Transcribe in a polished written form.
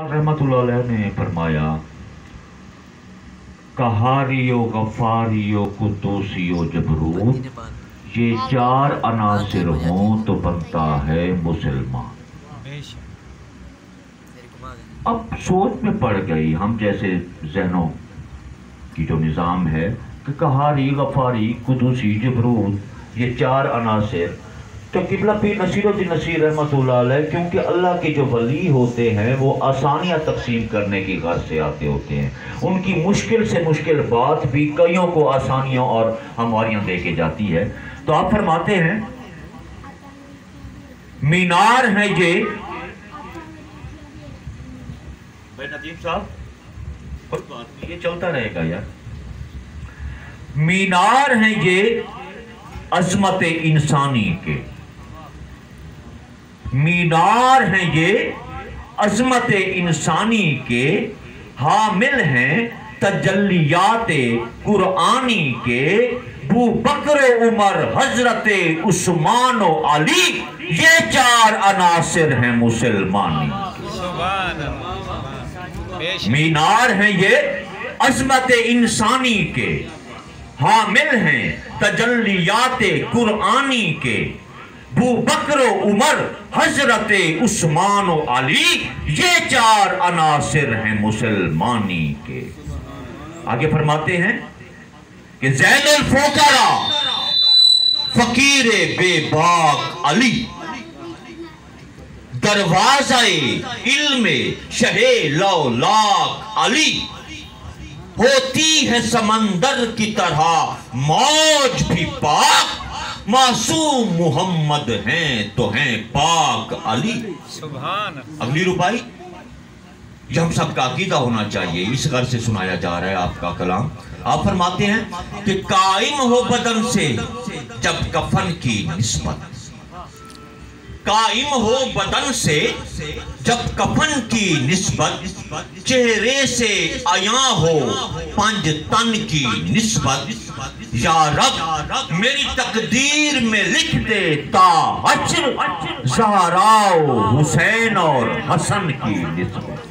रहमतुल्लाह अलैह ने फरमाया, कहारियो गफारियो कुद्दूसियो जबरूत, ये चार अनासिर हों तो बनता है मुसलमान। अब सोच में पड़ गई हम जैसे जहनों की जो निज़ाम है कि कहारी गफारी कुद्दूसी जबरूत, ये चार अनासिर। तो किबला पीर नसीरुद्दीन नसीर रहमतुल्लाह अलैह, क्योंकि अल्लाह के जो वली होते हैं वो आसानियाँ तकसीम करने की गर्ज से आते होते हैं। उनकी मुश्किल से मुश्किल बात भी कईयों को आसानियों और हमारियाँ दे के जाती है। तो आप फरमाते हैं, मीनार है ये भाई नदीम साहब, कोई बात नहीं, ये चलता रहेगा यार। मीनार है ये अजमत इंसानी के, मीनार हैं ये अजमत इंसानी के, हामिल हैं तजल्लियाते कुरआनी के, बू बकर उमर हजरत उस्मान व अली, ये चार अनासिर हैं मुसलमानी। मीनार हैं ये अजमत इंसानी के, हामिल हैं तजल्लियाते कुरआनी के, बू बकर उमर हजरत उस्मान व अली, ये चार अनासिर हैं मुसलमानी के। आगे फरमाते हैं कि ज़ैनुल फ़ुक़रा फ़कीर बेबाक अली, दरवाज़े इल्मे शहे लौलाक अली, होती है समंदर की तरह मौज भी पाक, मासूम मुहम्मद हैं तो हैं पाक अली। सुभान। अगली रुपाई, ये हम सबका अकीदा होना चाहिए, इस घर से सुनाया जा रहा है आपका कलाम। आप फरमाते हैं कि कायम हो बदन से जब कफन की निस्बत, कायम हो बदन से जब कफन की निस्बत, चेहरे से आया हो पंज तन की निस्बत, या रब मेरी तकदीर में लिख दे ता हश्र ज़हरा हुसैन और हसन की निस्बत।